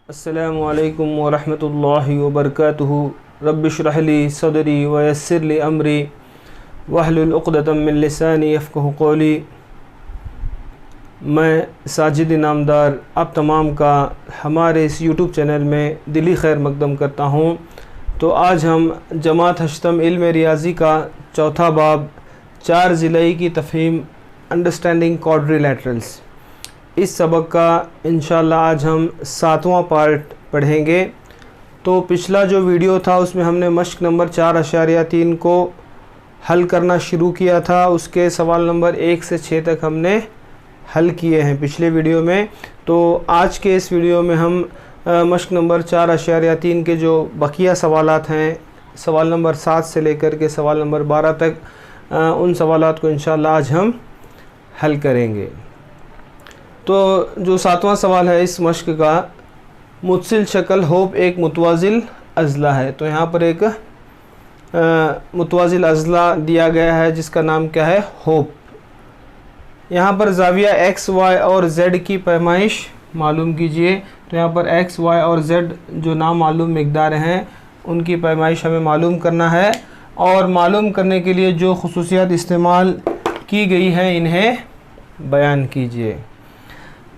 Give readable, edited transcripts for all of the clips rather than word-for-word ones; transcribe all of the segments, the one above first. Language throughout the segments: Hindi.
अस्सलामु अलैकुम वरहमतुल्लाहि वबरकातुहू। रब्बि इश्रह ली सदरी व यस्सिर ली अमरी वहलुल उक़दतम मिन लिसानी यफ़क़हू क़ौली। मैं साजिद नामदार आप तमाम का हमारे इस यूट्यूब चैनल में दिली खैर मक़दम करता हूँ। तो आज हम जमात हश्तम इल्म रियाज़ी का चौथा बाब 4 ज़िलई की तफ़हीम अंडरस्टैंडिंग क्वाड्रिलैटरल्स, इस सबक का इंशाअल्लाह आज हम 7वां पार्ट पढ़ेंगे। तो पिछला जो वीडियो था उसमें हमने मश्क नंबर 4.3 को हल करना शुरू किया था। उसके सवाल नंबर 1 से 6 तक हमने हल किए हैं पिछले वीडियो में। तो आज के इस वीडियो में हम मश्क नंबर 4.3 के जो बकिया सवालात हैं, सवाल नंबर 7 से लेकर के सवाल नंबर 12 तक, उन सवालात को इंशाअल्लाह आज हम हल करेंगे। तो जो 7वां सवाल है इस मश्क का, मुत्सिल शक्ल होप एक मुतवाज़िल अज़ला है। तो यहाँ पर एक मुतवाज़िल अज़ला दिया गया है जिसका नाम क्या है, होप। यहाँ पर ज़ाविया एक्स वाई और जेड की पैमाइश मालूम कीजिए। तो यहाँ पर एक्स वाई और जेड जो नामालूम मिक़दार हैं उनकी पैमाइश हमें मालूम करना है, और मालूम करने के लिए जो खुसूसियात इस्तेमाल की गई है इन्हें बयान कीजिए।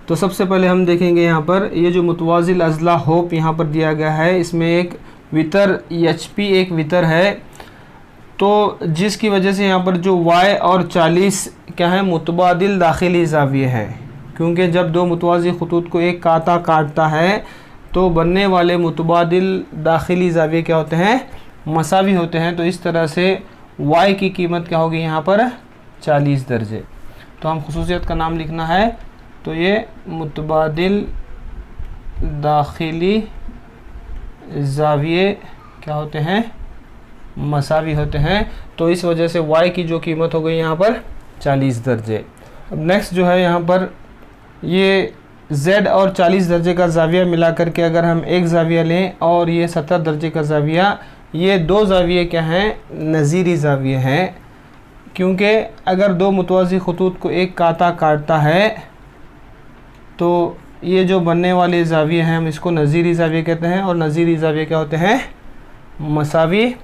तो सबसे पहले हम देखेंगे यहाँ पर ये जो मुतवाज़िल अज़ला होप यहाँ पर दिया गया है, इसमें एक वितर HP एक वितर है। तो जिसकी वजह से यहाँ पर जो y और 40 क्या है, मुतबादिल दाखिली ज़ाविये हैं। क्योंकि जब दो मुतवाज़ी ख़ुतूत को एक काता काटता है तो बनने वाले मुतबादिल दाखिली ज़ाविये क्या होते हैं, मसावी होते हैं। तो इस तरह से y की कीमत क्या होगी यहाँ पर 40 दर्जे। तो हम खुसूसियत का नाम लिखना है। तो ये मुतबादिल दाखिली ज़ाविये क्या होते हैं, मसावी होते हैं। तो इस वजह से y की जो कीमत हो गई यहाँ पर 40 दर्जे। अब नेक्स्ट जो है यहाँ पर ये z और 40 दर्जे का ज़ाविया मिला करके अगर हम एक ज़ाविया लें और ये 70 दर्जे का ज़ाविया, ये दो ज़ाविये क्या हैं, नज़ीरी ज़ाविये हैं। क्योंकि अगर दो मुतवाज़ी ख़ुतूत को एक काता काटता है तो ये जो बनने वाले ज़ाविये हैं हम इसको नज़ीरी ज़ाविये कहते हैं, और नज़ीरी ज़ाविये क्या होते हैं, मसावी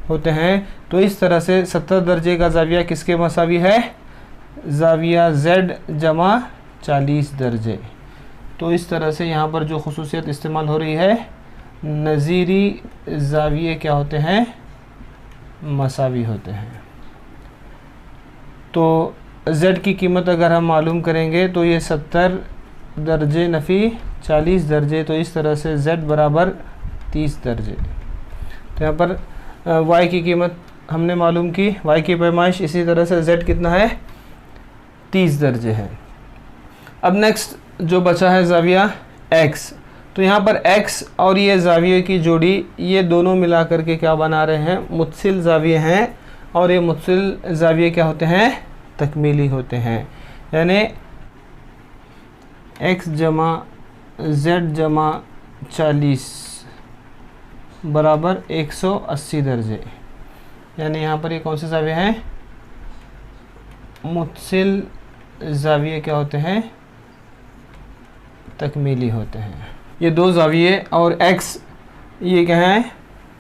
होते हैं। तो इस तरह से 70 दर्जे का ज़ाविया किसके मसावी है, ज़ाविया Z जमा 40 दर्जे। तो इस तरह से यहाँ पर जो खुसूसियत इस्तेमाल हो रही है, नज़ीरी ज़ाविये क्या होते हैं, मसावी होते हैं। तो Z की कीमत अगर हम मालूम करेंगे तो ये 70 दर्जे नफ़ी 40 दर्जे। तो इस तरह से Z बराबर 30 दर्जे। तो यहाँ पर Y की कीमत हमने मालूम की, Y की पैमाइश, इसी तरह से Z कितना है, 30 दर्जे है। अब नेक्स्ट जो बचा है ज़ाविया X। तो यहाँ पर X और ये ज़ाविये की जोड़ी, ये दोनों मिला करके क्या बना रहे हैं, मुत्सिल ज़ाविये हैं। और ये मुत्सिल ज़ाविये क्या होते हैं, तकमीली होते हैं। यानी x जमा z जमा 40 बराबर 180 दर्जे। यानी यहाँ पर ये कौन से ज़ाविये हैं, मुत्सिल ज़ाविये क्या होते हैं, तकमीली होते हैं। ये दो ज़ाविये और x ये क्या हैं,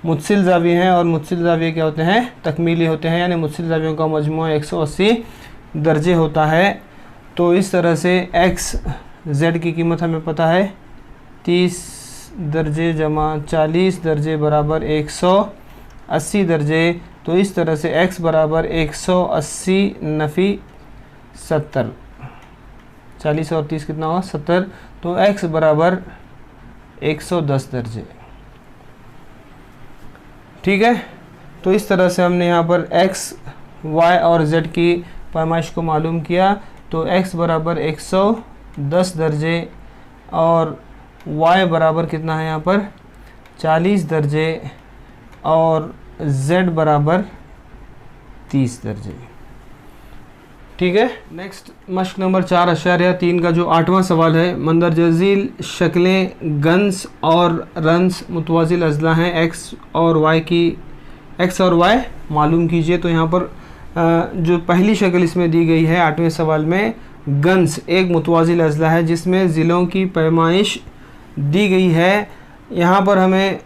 मुत्सिल ज़ाविये हैं, और मुत्सिल ज़ाविये क्या होते हैं, तकमीली होते हैं। यानी मुत्सिल ज़ावियों का मजमूआ 180 दर्जे होता है। तो इस तरह से x z की कीमत हमें पता है 30 दर्जे जमा 40 दर्जे बराबर 180 दर्जे। तो इस तरह से x बराबर 180 नफ़ी 70, 40 और 30 कितना हुआ, 70। तो x बराबर 110 दर्जे। ठीक है। तो इस तरह से हमने यहाँ पर x, y और z की पैमाइश को मालूम किया। तो x बराबर 110 दर्जे और y बराबर कितना है यहाँ पर 40 दर्जे और z बराबर 30 दर्जे। ठीक है। नेक्स्ट मश्क नंबर 4.3 का जो 8वां सवाल है, मंदरजा झील शक्लें गन्स और रन्स मुतवाज़िल अज़ला हैं, x और y मालूम कीजिए। तो यहाँ पर जो पहली शक्ल इसमें दी गई है 8वें सवाल में, गन्स एक मुतवाज़िल अज़ला है जिसमें ज़िलों की पैमाइश दी गई है, यहाँ पर हमें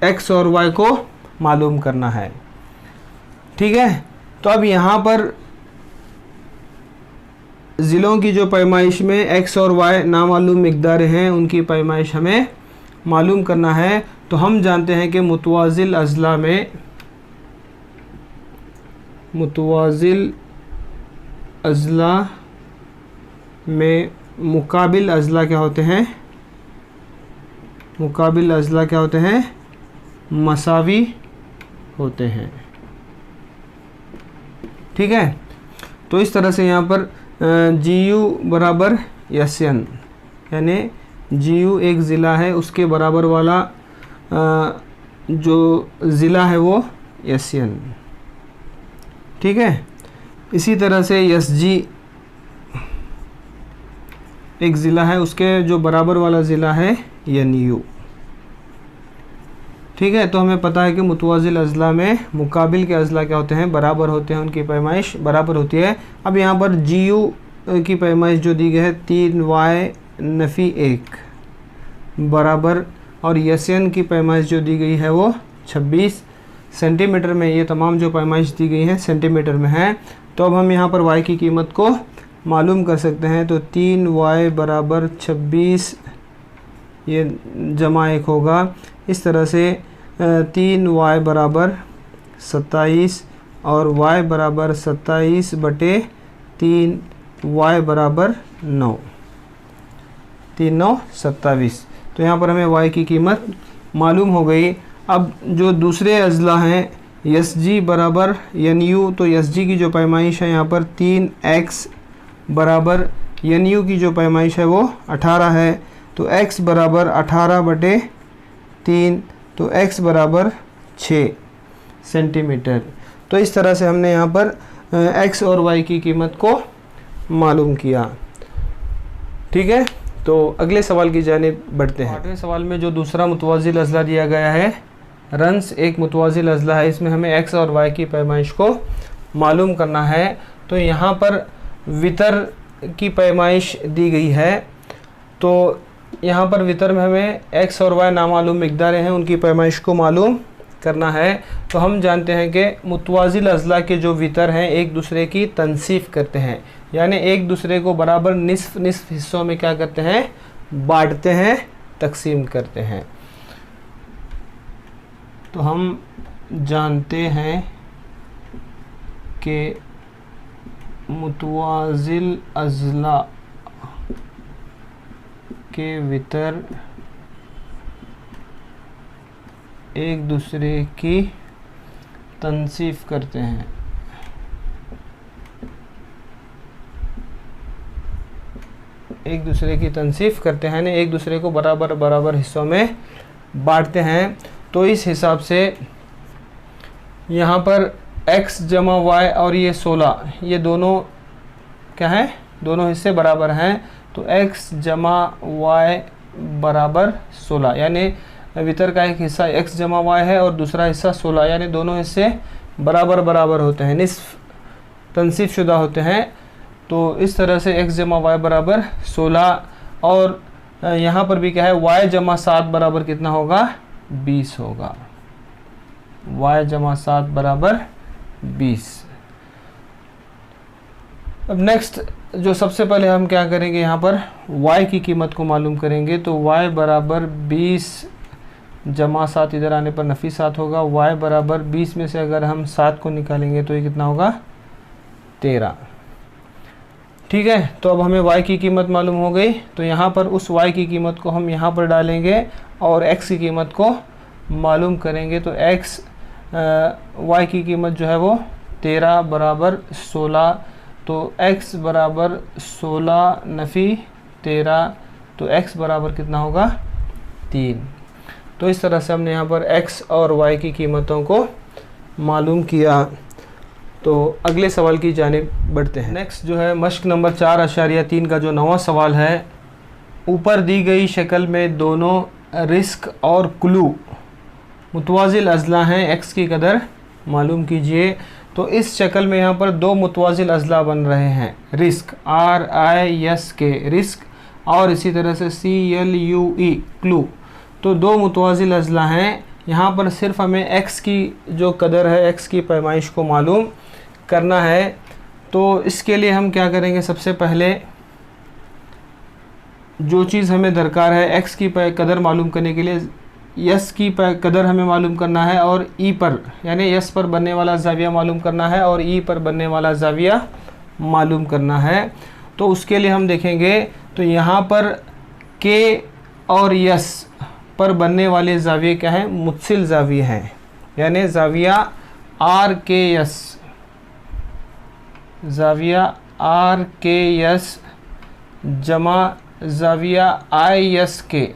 x और y को मालूम करना है। ठीक है, तो अब यहाँ पर ज़िलों की जो पैमाइश में x और y नामालूम मिक़दारें हैं, उनकी पैमाइश हमें मालूम करना है। तो हम जानते हैं कि मुतवाज़िल अज़ला में मुकाबिल अज़ला क्या होते हैं? मुकाबिल अज़ला क्या होते हैं? मसावी होते हैं। ठीक है, तो इस तरह से यहाँ पर GU बराबर SN, यानी GU एक ज़िला है, उसके बराबर वाला जो ज़िला है वो SN। ठीक है, इसी तरह से SG एक ज़िला है, उसके जो बराबर वाला ज़िला है NU। ठीक है, तो हमें पता है कि मुतवाज़िल अज़ला में मुकाबिल के अज़ला क्या होते हैं? बराबर होते हैं, उनकी पैमाइश बराबर होती है। अब यहाँ पर GU की पैमाइश जो दी गई है 3y नफ़ी 1 बराबर, और SN की पैमाइश जो दी गई है वो 26 सेंटीमीटर में। ये तमाम जो पैमाइश दी गई है सेंटीमीटर में है। तो अब हम यहाँ पर y की कीमत को मालूम कर सकते हैं। तो 3y बराबर 26, ये जमा 1 होगा। इस तरह से 3y बराबर 27 और y बराबर 27 बटे 3, y बराबर 9, 3 9 27। तो यहाँ पर हमें y की कीमत मालूम हो गई। अब जो दूसरे अज़ला हैं SG बराबर NU, तो SG की जो पैमाइश है यहाँ पर 3x बराबर NU की जो पैमाइश है वो 18 है। तो x बराबर 18 बटे 3, तो x बराबर 6 सेंटीमीटर। तो इस तरह से हमने यहाँ पर x और y की कीमत को मालूम किया। ठीक है, तो अगले सवाल की जानिब बढ़ते हैं। 8वें सवाल में जो दूसरा मुतवाज़िल अज़ला दिया गया है, रंस एक मुतवाज़िल अज़ला है, इसमें हमें x और y की पैमाइश को मालूम करना है। तो यहाँ पर वितर की पैमाइश दी गई है। तो यहाँ पर वितर में हमें x और y नामालूम मिक़दारें हैं, उनकी पैमाइश को मालूम करना है। तो हम जानते हैं कि मुतवाज़िल अज़ला के जो वितर हैं एक दूसरे की तनसीफ़ करते हैं, यानी एक दूसरे को बराबर निस्फ़ हिस्सों में क्या करते हैं? बांटते हैं, तकसीम करते हैं। तो हम जानते हैं कि मुतवाज़िल अज़ला के वितर एक दूसरे की तनसीफ़ करते हैं। एक दूसरे की तनसीफ़ करते हैं, एक दूसरे को बराबर बराबर हिस्सों में बांटते हैं। तो इस हिसाब से यहाँ पर x जमा y और ये 16, ये दोनों क्या है? दोनों हिस्से बराबर हैं। तो x जमा y बराबर 16, यानी वितर का एक हिस्सा x जमा y है और दूसरा हिस्सा 16, यानी दोनों हिस्से बराबर बराबर होते हैं, निस्फ़ तनसीफ़ शुदा होते हैं। तो इस तरह से x जमा y बराबर 16, और यहाँ पर भी क्या है? y जमा 7 बराबर कितना होगा? 20 होगा। y जमा 7 बराबर 20। अब नेक्स्ट जो सबसे पहले हम क्या करेंगे, यहाँ पर y की कीमत को मालूम करेंगे। तो y बराबर 20 जमा 7, इधर आने पर नफ़ी 7 होगा। y बराबर 20 में से अगर हम 7 को निकालेंगे तो ये कितना होगा? 13। ठीक है, तो अब हमें y की कीमत मालूम हो गई। तो यहाँ पर उस y की कीमत को हम यहाँ पर डालेंगे और x की कीमत को मालूम करेंगे। तो x y की कीमत जो है वो 13 बराबर 16, तो x बराबर 16 नफ़ी 13, तो x बराबर कितना होगा? 3। तो इस तरह से हमने यहाँ पर x और y की कीमतों को मालूम किया। तो अगले सवाल की जानिब बढ़ते हैं। नेक्स्ट जो है मश्क नंबर 4.3 का जो 9वां सवाल है, ऊपर दी गई शक्ल में दोनों रिस्क और क्लू मुतवाज़िल अज़ला हैं, x की कदर मालूम कीजिए। तो इस शक्ल में यहाँ पर दो मुतवाज़िल अज़ला बन रहे हैं, रिस्क RISK, रिस्क और इसी तरह से CLUE क्लू। तो दो मुतवाज़िल अज़ला हैं। यहाँ पर सिर्फ हमें x की जो कदर है, x की पैमाइश को मालूम करना है। तो इसके लिए हम क्या करेंगे, सबसे पहले जो चीज़ हमें दरकार है x की कदर मालूम करने के लिए यस की कदर हमें मालूम करना है और ई पर यानी यस पर बनने वाला ज़ाविया मालूम करना है और ई पर बनने वाला ज़ाविया मालूम करना है। तो उसके लिए हम देखेंगे तो यहाँ पर के और यस पर बनने वाले ज़ाविये क्या हैं, मुत्सिल ज़ाविये हैं। यानी ज़ाविया आर के यस, ज़ाविया आर के यस जमा ज़ाविया आई यस के,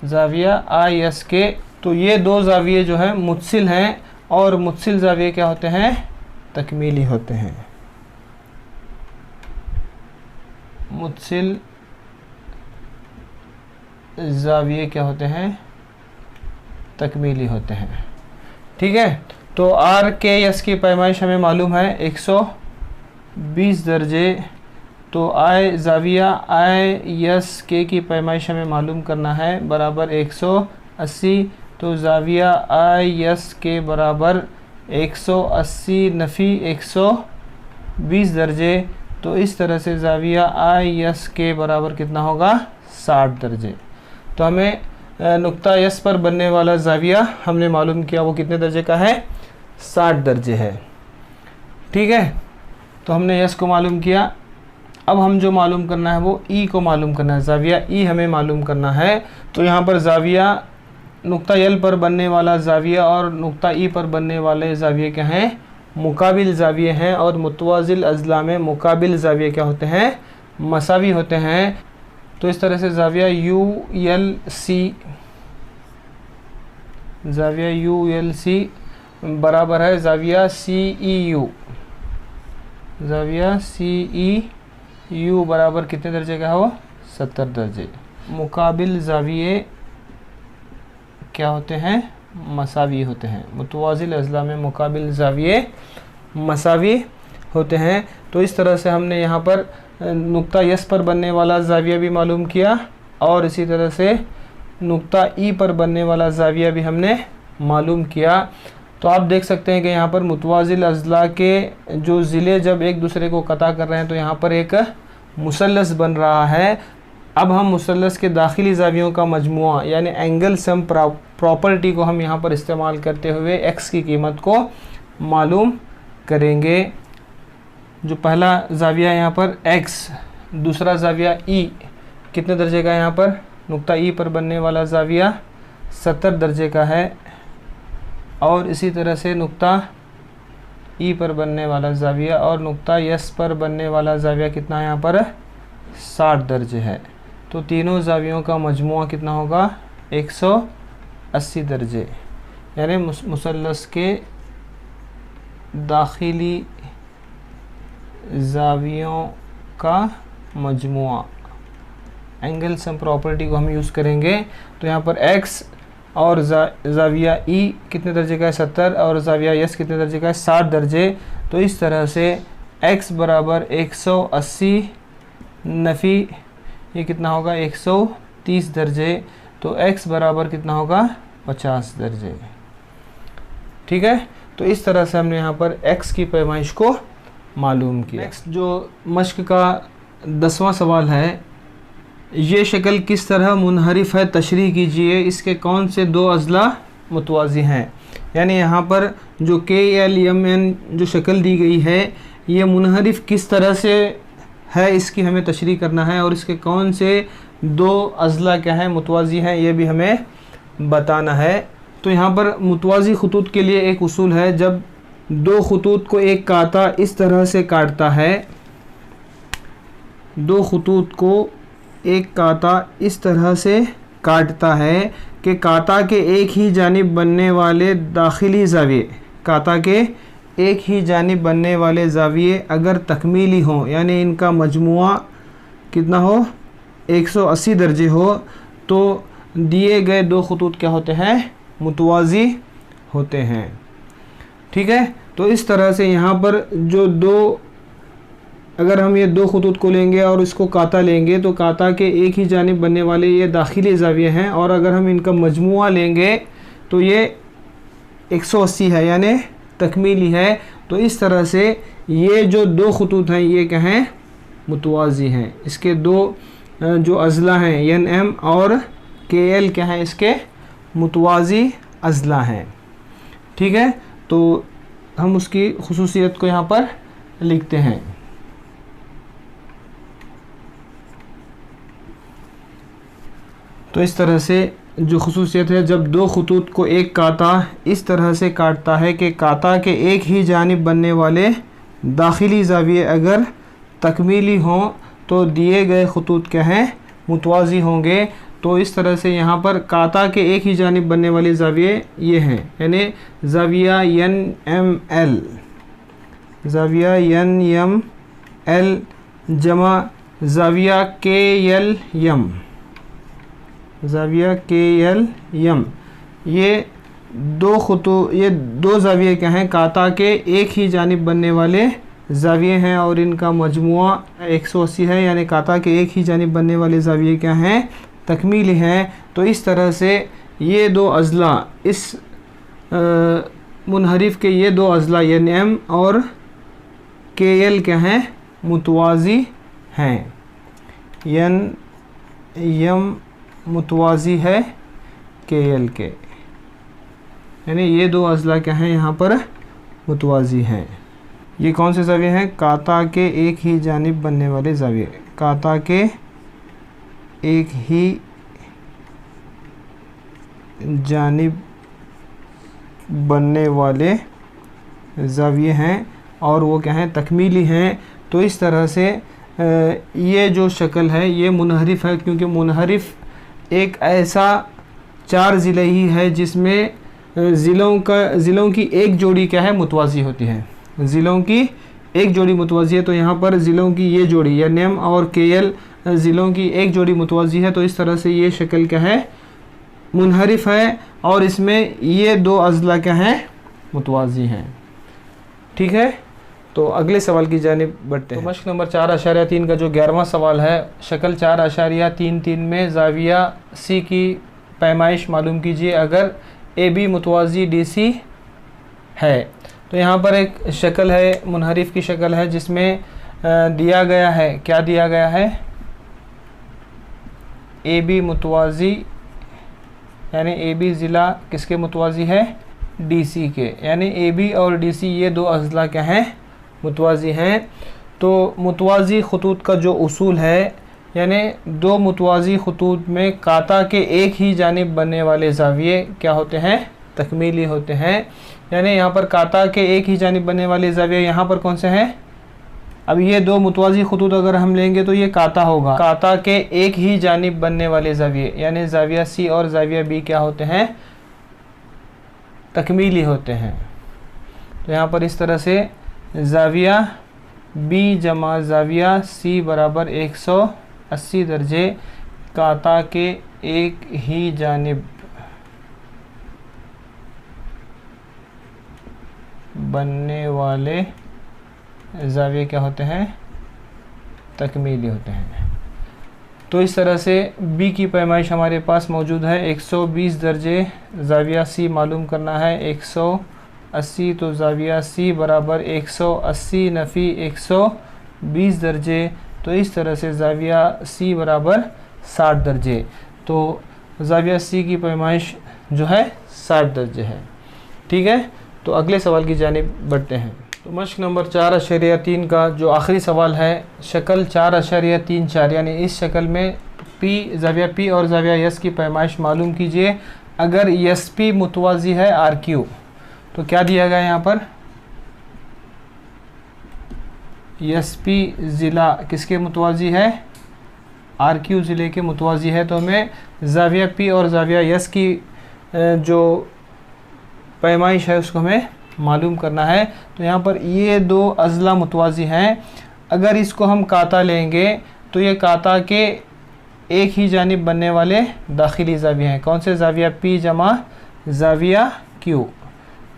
ज़ाविया आई एस के। तो ये दो ज़ाविये जो हैं मुत्सिल हैं और मुत्सिल ज़ाविये क्या होते हैं, तकमीली होते हैं। मुत्सिल ज़ाविये क्या होते हैं, तकमीली होते हैं। ठीक है। तो आर के एस की पैमाइश हमें मालूम है 120 दर्जे। तो आई ज़ाविया आई एस के की पैमाइश हमें मालूम करना है बराबर 180। तो ज़ाविया आई एस के बराबर 180 नफ़ी 120 दर्जे। तो इस तरह से ज़ाविया आई एस के बराबर कितना होगा, 60 दर्जे। तो हमें नुक्ता यस पर बनने वाला ज़ाविया हमने मालूम किया, वो कितने दर्जे का है, 60 दर्जे है। ठीक है। तो हमने यस को मालूम किया। अब हम जो मालूम करना है वो ई को मालूम करना है, ज़ाविया ई हमें मालूम करना है। तो यहाँ पर ज़ाविया नुक्ता यल पर बनने वाला ज़ाविया और नुक्ता ई पर बनने वाले ज़ाविये क्या हैं, मुकाबिल ज़ाविये हैं। और मुतवाज़िल अज़ला में मुकाबिल ज़ाविये क्या होते हैं, मसावी होते हैं। तो इस तरह से ज़ाविया ULC बराबर है ज़ाविया CEU, ज़ाविया CEU बराबर कितने दर्जे का हो, 70 दर्जे। मुकाबिल ज़ाविये क्या होते हैं, मसावी होते हैं। मुतवाज़िल अज़ला में मुकाबिल ज़ाविये मसावी होते हैं। तो इस तरह से हमने यहाँ पर नुक्ता यस पर बनने वाला ज़ाविया भी मालूम किया और इसी तरह से नुक्ता ई पर बनने वाला ज़ाविया भी हमने मालूम किया। तो आप देख सकते हैं कि यहाँ पर मुतवाज़िल अज़ला के जो ज़िले जब एक दूसरे को कता कर रहे हैं तो यहाँ पर एक मुसल्लस बन रहा है। अब हम मुसल्लस के दाखिली ज़ावियों का मजमुआ यानी एंगल सम प्रॉपर्टी को हम यहाँ पर इस्तेमाल करते हुए x की कीमत को मालूम करेंगे। जो पहला ज़ाविया यहाँ पर x, दूसरा ज़ाविया e कितने दर्जे का है, यहाँ पर नुक्ता ई पर बनने वाला ज़ाविया 70 दर्जे का है। और इसी तरह से नुक्ता ई पर बनने वाला ज़ाविया और नुक्ता यस पर बनने वाला ज़ाविया कितना है, यहाँ पर 60 दर्जे है। तो तीनों ज़ावियों का मजमुआ कितना होगा, 180 दर्जे। यानी मुसल्लस के दाखिली ज़ावियों का मजमुआ, एंगल सम प्रॉपर्टी को हम यूज़ करेंगे। तो यहाँ पर x और ज़ाविया ई कितने दर्जे का है, 70 और ज़ाविया यस कितने दर्जे का है, 60 दर्जे। तो इस तरह से x बराबर 180 नफ़ी ये कितना होगा, 130 दर्जे। तो x बराबर कितना होगा, 50 दर्जे। ठीक है। तो इस तरह से हमने यहाँ पर x की पैमाइश को मालूम किया। नेक्स्ट जो मश्क का 10वां सवाल है, ये शक्ल किस तरह मुनहरिफ है, तशरीह कीजिए, इसके कौन से दो अज़ला मुतवाज़ी हैं। यानी यहाँ पर जो KLMN जो शक्ल दी गई है ये मुनहरिफ किस तरह से है, इसकी हमें तशरीह करना है और इसके कौन से दो अज़ला क्या हैं, मुतवाज़ी हैं, ये भी हमें बताना है। तो यहाँ पर मुतवाज़ी खतूत के लिए एक उसूल है, जब दो खतूत को एक काता इस तरह से काटता है, दो खतूत को एक काता इस तरह से काटता है कि काता के एक ही जानिब बनने वाले दाखिली ज़ाविये, काता के एक ही जानिब बनने वाले ज़ाविये अगर तकमीली हों, यानी इनका मजमुआ कितना हो, 180 दर्जे हो, तो दिए गए दो खतूत क्या होते हैं, मुतवाज़ी होते हैं। ठीक है। तो इस तरह से यहाँ पर जो दो अगर हम ये दो खतूत को लेंगे और इसको काता लेंगे तो काता के एक ही जानिब बनने वाले ये दाखिली ज़ाविये हैं, और अगर हम इनका मजमुआ लेंगे तो ये 180 है, यानी तकमीली है। तो इस तरह से ये जो दो खतूत हैं ये क्या हैं, मुतवाज़ी हैं। इसके दो जो अज़ला हैं NM और KL क्या हैं, इसके मुतवाज़ी अज़ला हैं। ठीक है, तो हम उसकी खुसूसियत को यहाँ पर लिखते हैं। तो इस तरह से जो खुसूसियत है, जब दो खतूत को एक काता इस तरह से काटता है कि काता के एक ही जानिब बनने वाले दाखिली ज़ाविये अगर तकमीली हों तो दिए गए खतूत क्या हैं, मुतवाज़ी होंगे। तो इस तरह से यहाँ पर काता के एक ही जानिब बनने वाले ज़ाविये ये हैं, यानी ज़ाविया NML, ज़ाविया NML जमा ज़ाविया KLM, ज़ाविया KLM। ये दो ज़ाविये क्या हैं, काता के एक ही जानिब बनने वाले ज़ाविये हैं, और इनका मजमुआ 180 है, यानी काता के एक ही जानिब बनने वाले ज़ाविये क्या हैं, तकमीली हैं। तो इस तरह से ये दो अज़ला, इस मुनहरिफ के ये दो अज़ला NM और KL क्या हैं, मुतवाज़ी हैं। NM मुतवाज़ी है KL के, यानी ये दो अज़ला क्या हैं, यहाँ पर मुतवाज़ी हैं। ये कौन से ज़ाविये हैं, काता के एक ही जानिब बनने वाले ज़ाविये, काता के एक ही जानिब बनने वाले ज़ाविये हैं, और वो क्या हैं, तकमीली हैं। तो इस तरह से ये जो शक्ल है ये मुनहरिफ है, क्योंकि मुनहरिफ एक ऐसा चार ज़िले ही है जिसमें ज़िलों की एक जोड़ी क्या है, मुतवाज़ी होती है। ज़िलों की एक जोड़ी मुतवाज़ी है, तो यहाँ पर ज़िलों की ये जोड़ी या NM और KL ज़िलों की एक जोड़ी मुतवाज़ी है। तो इस तरह से ये शक्ल क्या है, मुनहरिफ है, और इसमें ये दो अज़ला क्या हैं, मुतवाज़ी हैं। ठीक है, तो अगले सवाल की जानिब बढ़ते हैं। तो मश्क नंबर 4.3 का जो 11वां सवाल है, शक्ल 4.33 में ज़ाविया C की पैमाइश मालूम कीजिए अगर AB मुतवाज़ी DC है। तो यहाँ पर एक शक्ल है, मुनहरिफ की शक्ल है, जिसमें दिया गया है, क्या दिया गया है, AB मुतवाज़ी, यानी AB ज़िला किसके मुतवाज़ी है, DC के, यानी AB और DC ये दो अज़ला क्या हैं, मुतवाज़ी हैं। तो मुतवाज़ी खतूत का जो उसूल है, यानी दो मुतवाज़ी खतूत में काता के एक ही जानिब बनने वाले ज़ाविये क्या होते हैं, तकमीली होते हैं। यानी यहाँ पर काता के एक ही जानिब बनने वाले ज़ाविये यहाँ पर कौन से हैं, अब ये दो मुतवाज़ी खतूत अगर हम लेंगे तो ये काता होगा। काता के एक ही जानिब बनने वाले ज़ाविये यानी ज़ाविया C और ज़ाविया B क्या होते हैं, तकमीली होते हैं। तो यहाँ पर इस तरह से ज़ाविया B जमा ज़ाविया C बराबर 180 दर्जे काता के एक ही जानिब बनने वाले ज़ाविये क्या होते हैं, तकमीली होते हैं। तो इस तरह से B की पैमाइश हमारे पास मौजूद है, 120 दर्जे ज़ाविया C मालूम करना है, 180, तो ज़ाविया C बराबर 180 नफ़ी 120 दर्जे। तो इस तरह से ज़ाविया C बराबर 60 दर्जे। तो ज़ाविया C की पैमाइश जो है 60 दर्जे है। ठीक है, तो अगले सवाल की जानिब बढ़ते हैं। तो मश्क नंबर 4.3 का जो आखिरी सवाल है, शक्ल 4.34 यानी इस शक्ल में ज़ाविया P और ज़ाविया S की पैमाइश मालूम कीजिए अगर SP मुतवाज़ी है RQ। तो क्या दिया गया है यहाँ पर, SP ज़िला किसके मुतवाज़ी है, RQ ज़िले के मुतवाज़ी है। तो हमें ज़ाविया P और ज़ाविया S की जो पैमाइश है उसको हमें मालूम करना है। तो यहाँ पर ये दो अज़ला मुतवाज़ी हैं, अगर इसको हम काता लेंगे तो ये काता के एक ही जानिब बनने वाले दाखिली ज़ाविये हैं। कौन से, ज़ाविया P जमा ज़ाविया Q,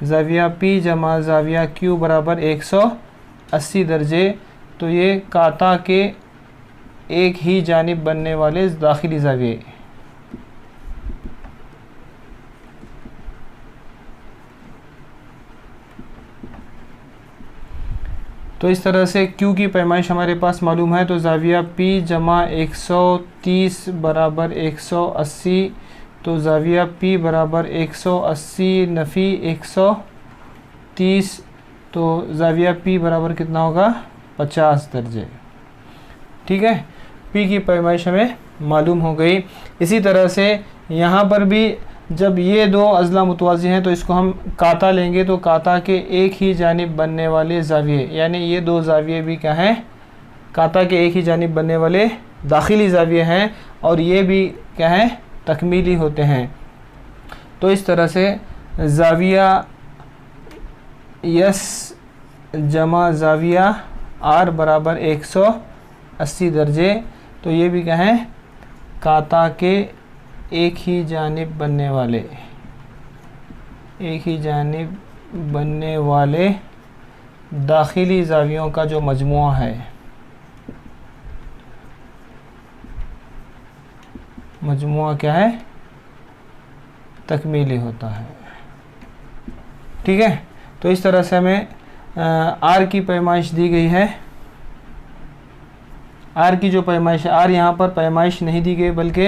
ज़ाविया P जमा ज़ाविया Q बराबर 180 दर्जे तो ये काता के एक ही जानिब बनने वाले दाखिली ज़ाविये। तो इस तरह से Q की पैमाइश हमारे पास मालूम है। तो ज़ाविया P जमा 130 बराबर 180, तो ज़ाविया P बराबर 180 नफ़ी 130, तो ज़ाविया P बराबर कितना होगा 50 दर्जे। ठीक है, P की पैमाइश हमें मालूम हो गई। इसी तरह से यहाँ पर भी जब ये दो अज़ला मुतवाज़ी हैं तो इसको हम काता लेंगे, तो काता के एक ही जानिब बनने वाले ज़ाविये, यानी ये दो ज़ाविये भी क्या हैं, काता के एक ही जानिब बनने वाले दाखिली ज़ाविये हैं, और ये भी क्या हैं, तकमीली होते हैं। तो इस तरह से ज़ाविया यस जमा ज़ाविया आर बराबर 180 दर्जे, तो ये भी क्या हैं, काता के एक ही जानिब बनने वाले, एक ही जानिब बनने वाले दाखिली ज़ावियों का जो मजमुआ है, मजमुआ क्या है, तकमीली होता है। ठीक है, तो इस तरह से हमें आर की पैमाइश दी गई है। आर की जो पैमाइश है, आर यहाँ पर पैमाइश नहीं दी गई, बल्कि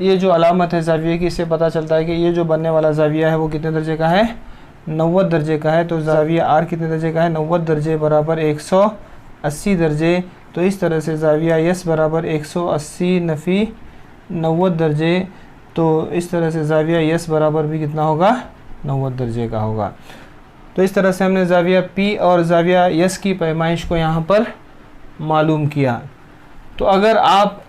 ये जो अलामत है ज़ाविये की, इससे पता चलता है कि ये जो बनने वाला ज़ाविया है वो कितने दर्जे का है, 90 दर्जे का है। तो ज़ाविया आर कितने दर्जे का है, 90 दर्जे बराबर 180 दर्जे। तो इस तरह से ज़ाविया यस बराबर 180 नफ़ी 90 दर्जे, तो इस तरह से ज़ाविया यस बराबर भी कितना होगा, 90 दर्जे का होगा। तो इस तरह से हमने ज़ाविया पी और ज़ाविया यस की पैमाइश को यहाँ पर मालूम किया। तो अगर आप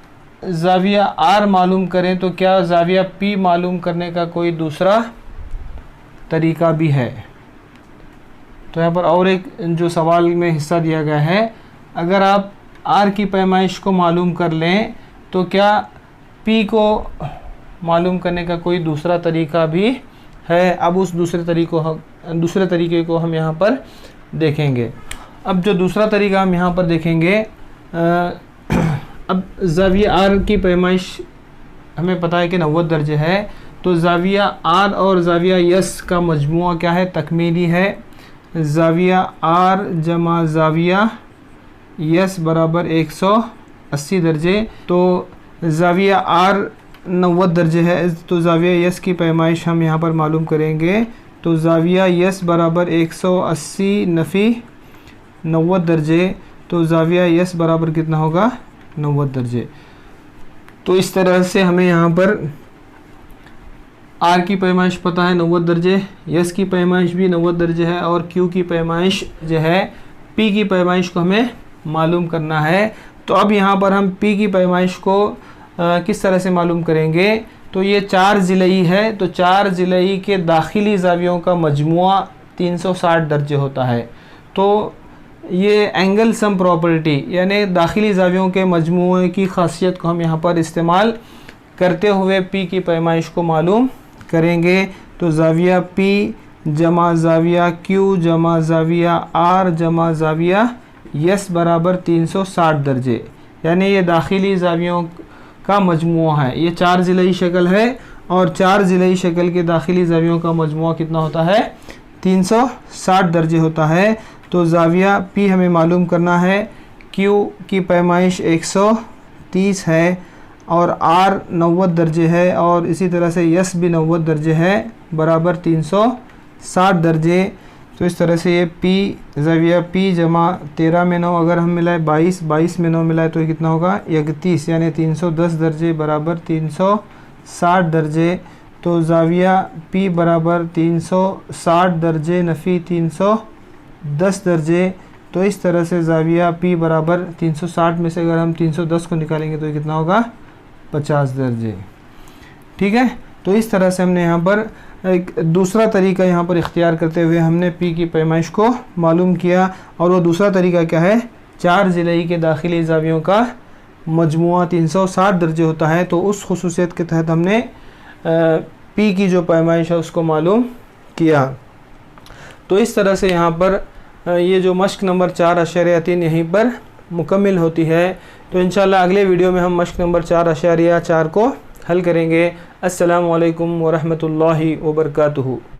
ज़ाविया आर मालूम करें तो क्या ज़ाविया पी मालूम करने का कोई दूसरा तरीका भी है? तो यहाँ पर और एक जो सवाल में हिस्सा दिया गया है, अगर आप आर की पैमाइश को मालूम कर लें तो क्या पी को मालूम करने का कोई दूसरा तरीका भी है? अब उस दूसरे तरीके को हम यहाँ पर देखेंगे। अब जो दूसरा तरीका हम यहाँ पर देखेंगे, अब ज़ाविया आर की पैमाइश हमें पता है कि 90 दर्जे है, तो ज़ाविया आर और ज़ाविया यस का मजमुआ क्या है, तकमीली है। ज़ाविया आर जमा ज़ाविया यस बराबर 180 दर्जे, तो ज़ाविया आर 90 दर्जे है, तो ज़ाविया यस की पैमाइश हम यहाँ पर मालूम करेंगे। तो ज़ाविया यस बराबर 180 नफ़ी 90 दर्जे, तो ज़ाविया यस बराबर कितना होगा, 90 दर्जे। तो इस तरह से हमें यहाँ पर आर की पैमाइश पता है 90 दर्जे, यस की पैमाइश भी 90 दर्जे है, और क्यू की पैमाइश जो है, पी की पैमाइश को हमें मालूम करना है। तो अब यहाँ पर हम पी की पैमाइश को किस तरह से मालूम करेंगे? तो ये 4 ज़िलई है, तो 4 ज़िलई के दाखिली ज़ावियों का मजमुआ 360 दर्जे होता है। तो ये एंगल सम प्रॉपर्टी, यानी दाखिली ज़ावियों के मजमुए की ख़ासियत को हम यहाँ पर इस्तेमाल करते हुए पी की पैमाइश को मालूम करेंगे। तो ज़ाविया पी जमा ज़ाविया क्यू जमा ज़ाविया आर जमा ज़ाविया यस बराबर 360 दर्जे, यानी ये दाखिली ज़ावियों का मजमुआ है। ये 4 ज़िलई शक्ल है, और 4 ज़िलई शक्ल के दाखिली ज़ावियों का मजमुआ कितना होता है, 360 दर्जे होता है। तो ज़ाविया पी हमें मालूम करना है, क्यू की पैमाइश 130 है, और आर 90 दर्जे है, और इसी तरह से यस भी 90 दर्जे है, बराबर 360 दर्जे। तो इस तरह से ये पी ज़ाविया पी जमा 13 में 9 अगर हम मिलाए 22 में 9 मिलाए तो ये कितना होगा, 31, यानी 310 दर्जे बराबर 360 दर्जे। तो ज़ाविया पी बराबर 360 दर्जे नफ़ी 310 दर्जे। तो इस तरह से ज़ाविया पी बराबर 360 में से अगर हम 310 को निकालेंगे तो ये कितना होगा, 50 दर्जे। ठीक है, तो इस तरह से हमने यहाँ पर एक दूसरा तरीका यहाँ पर इख्तियार करते हुए हमने पी की पैमाइश को मालूम किया। और वो दूसरा तरीका क्या है, 4 ज़िलई के दाखिली ज़ावियों का मजमुआ 360 दर्जे होता है। तो उस खुसूसियत के तहत हमने पी की जो पैमाइश है उसको मालूम किया। तो इस तरह से यहाँ पर ये जो मश्क नंबर 4.3 यहीं पर मुकम्मिल होती है। तो इंशाल्लाह अगले वीडियो में हम मश्क नंबर 4.4 को हल करेंगे। अस्सलामु अलैकुम व रहमतुल्लाहि व बरकातुहू।